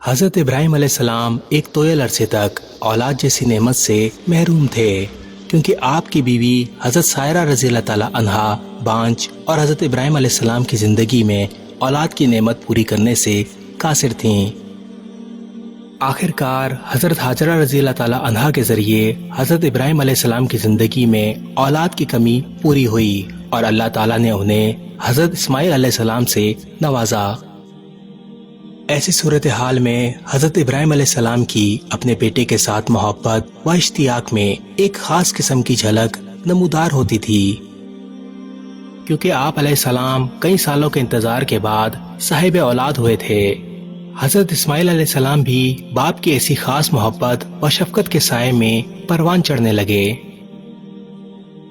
حضرت ابراہیم علیہ السلام ایک طویل عرصے تک اولاد جیسی نعمت سے محروم تھے، کیونکہ آپ کی بیوی حضرت سائرہ رضی اللہ تعالی عنہا بانجھ اور حضرت ابراہیم علیہ السلام کی زندگی میں اولاد کی نعمت پوری کرنے سے قاصر تھیں۔ آخر کار حضرت ہاجرہ رضی اللہ تعالی عنہا کے ذریعے حضرت ابراہیم علیہ السلام کی زندگی میں اولاد کی کمی پوری ہوئی اور اللہ تعالیٰ نے انہیں حضرت اسماعیل علیہ السلام سے نوازا۔ ایسی صورتحال میں حضرت ابراہیم علیہ السلام کی اپنے بیٹے کے ساتھ محبت و اشتیاق میں ایک خاص قسم کی جھلک نمودار ہوتی تھی، کیونکہ آپ علیہ السلام کئی سالوں کے انتظار کے بعد صاحب اولاد ہوئے تھے۔ حضرت اسماعیل علیہ السلام بھی باپ کی ایسی خاص محبت و شفقت کے سائے میں پروان چڑھنے لگے۔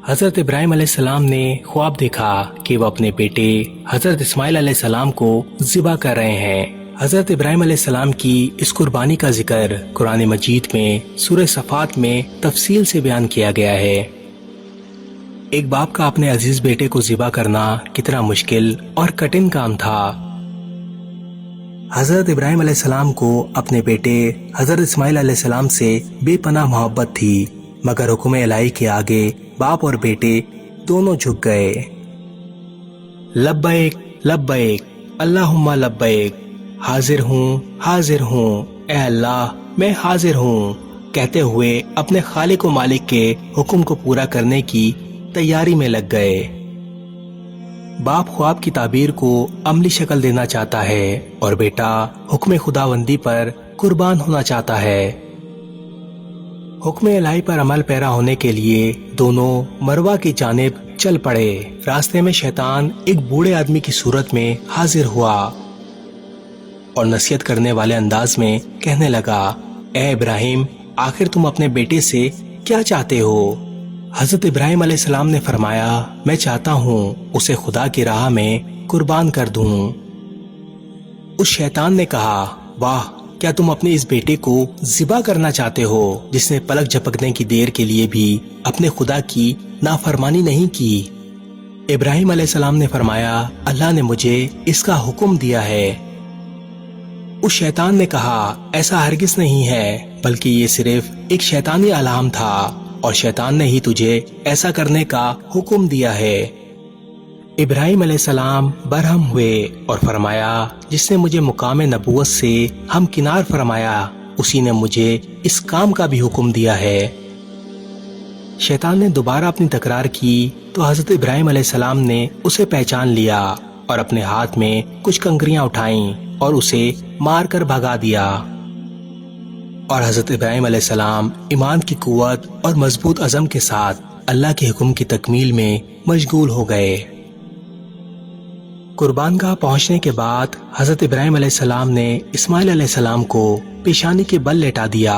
حضرت ابراہیم علیہ السلام نے خواب دیکھا کہ وہ اپنے بیٹے حضرت اسماعیل علیہ السلام کو ذبح کر رہے ہیں۔ حضرت ابراہیم علیہ السلام کی اس قربانی کا ذکر قرآن مجید میں سورہ صفات میں تفصیل سے بیان کیا گیا ہے۔ ایک باپ کا اپنے عزیز بیٹے کو ذبح کرنا کتنا مشکل اور کٹھن کام تھا۔ حضرت ابراہیم علیہ السلام کو اپنے بیٹے حضرت اسماعیل علیہ السلام سے بے پناہ محبت تھی، مگر حکم الہی کے آگے باپ اور بیٹے دونوں جھک گئے۔ لبیک لبیک اللہم لبیک، حاضر ہوں اے اللہ میں حاضر ہوں کہتے ہوئے اپنے خالق و مالک کے حکم کو پورا کرنے کی تیاری میں لگ گئے۔ باپ خواب کی تعبیر کو عملی شکل دینا چاہتا ہے اور بیٹا حکم خداوندی پر قربان ہونا چاہتا ہے۔ حکم الہی پر عمل پیرا ہونے کے لیے دونوں مروہ کی جانب چل پڑے۔ راستے میں شیطان ایک بوڑھے آدمی کی صورت میں حاضر ہوا اور نصیحت کرنے والے انداز میں کہنے لگا، اے ابراہیم، آخر تم اپنے بیٹے سے کیا چاہتے ہو؟ حضرت ابراہیم علیہ السلام نے فرمایا، میں چاہتا ہوں اسے خدا کی راہ میں قربان کر دوں۔ اس شیطان نے کہا، واہ، کیا تم اپنے اس بیٹے کو ذبح کرنا چاہتے ہو جس نے پلک جھپکنے کی دیر کے لیے بھی اپنے خدا کی نافرمانی نہیں کی؟ ابراہیم علیہ السلام نے فرمایا، اللہ نے مجھے اس کا حکم دیا ہے۔ اس شیطان نے کہا، ایسا ہرگز نہیں ہے، بلکہ یہ صرف ایک شیطانی الہام تھا اور شیطان نے ہی تجھے ایسا کرنے کا حکم دیا ہے۔ ابراہیم علیہ السلام برہم ہوئے اور فرمایا، جس نے مجھے مقام نبوت سے ہمکنار فرمایا اسی نے مجھے اس کام کا بھی حکم دیا ہے۔ شیطان نے دوبارہ اپنی تکرار کی تو حضرت ابراہیم علیہ السلام نے اسے پہچان لیا اور اپنے ہاتھ میں کچھ کنکریاں اٹھائیں اور اسے مار کر بھگا دیا، اور حضرت ابراہیم علیہ السلام ایمان کی قوت اور مضبوط عزم کے ساتھ اللہ کے حکم کی تکمیل میں مشغول ہو گئے۔ قربان گاہ پہنچنے کے بعد حضرت ابراہیم علیہ السلام نے اسماعیل علیہ السلام کو پیشانی کے بل لیٹا دیا۔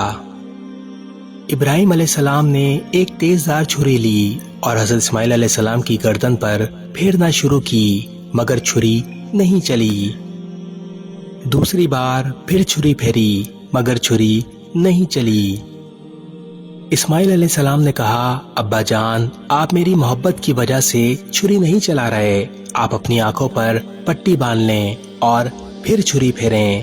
ابراہیم علیہ السلام نے ایک تیز دار چھری لی اور حضرت اسماعیل علیہ السلام کی گردن پر پھیرنا شروع کی، مگر چھری نہیں چلی۔ دوسری بار پھر چھری پھیری، مگر چھری نہیں چلی۔ اسماعیل علیہ السلام نے کہا، ابا جان، آپ میری محبت کی وجہ سے چھری نہیں چلا رہے، آپ اپنی آنکھوں پر پٹی باندھ لیں اور پھر چھری پھیریں۔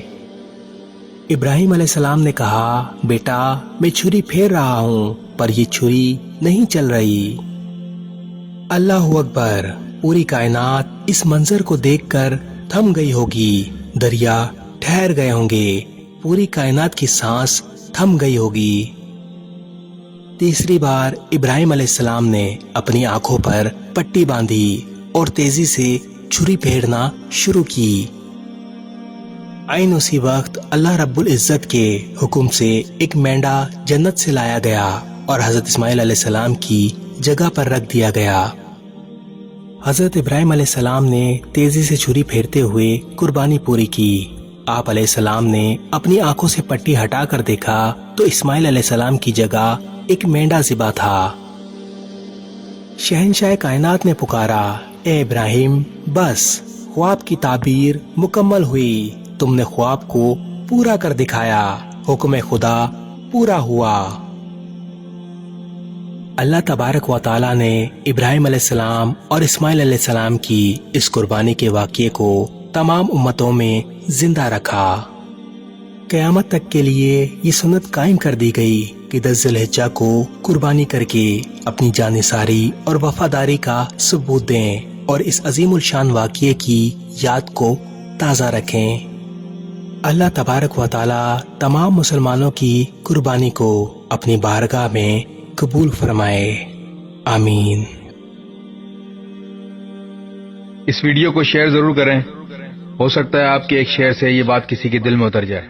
ابراہیم علیہ السلام نے کہا، بیٹا، میں چھری پھیر رہا ہوں پر یہ چھری نہیں چل رہی۔ اللہ اکبر، پوری کائنات اس منظر کو دیکھ کر تھم گئی ہوگی، دریا ٹھہر گئے ہوں گے، پوری کائنات کی سانس تھم گئی ہوگی۔ تیسری بار ابراہیم علیہ السلام نے اپنی آنکھوں پر پٹی باندھی اور تیزی سے چھری پھیرنا شروع کی۔ عین اسی وقت اللہ رب العزت کے حکم سے ایک مینڈا جنت سے لایا گیا اور حضرت اسماعیل علیہ السلام کی جگہ پر رکھ دیا گیا۔ حضرت ابراہیم علیہ السلام نے تیزی سے چھری پھیرتے ہوئے قربانی پوری کی۔ آپ علیہ السلام نے اپنی آنکھوں سے پٹی ہٹا کر دیکھا تو اسماعیل علیہ السلام کی جگہ ایک مینڈا ذبح تھا۔ شہنشاہ کائنات نے پکارا، اے ابراہیم، بس، خواب کی تعبیر مکمل ہوئی، تم نے خواب کو پورا کر دکھایا، حکم خدا پورا ہوا۔ اللہ تبارک و تعالی نے ابراہیم علیہ السلام اور اسماعیل علیہ السلام کی اس قربانی کے واقعے کو تمام امتوں میں زندہ رکھا۔ قیامت تک کے لیے یہ سنت قائم کر دی گئی کہ 10 ذی الحجہ کو قربانی کر کے اپنی جانثاری اور وفاداری کا ثبوت دیں اور اس عظیم الشان واقعے کی یاد کو تازہ رکھیں۔ اللہ تبارک و تعالی تمام مسلمانوں کی قربانی کو اپنی بارگاہ میں قبول فرمائے، آمین۔ اس ویڈیو کو شیئر ضرور کریں، ہو سکتا ہے آپ کے ایک شیئر سے یہ بات کسی کے دل میں اتر جائے۔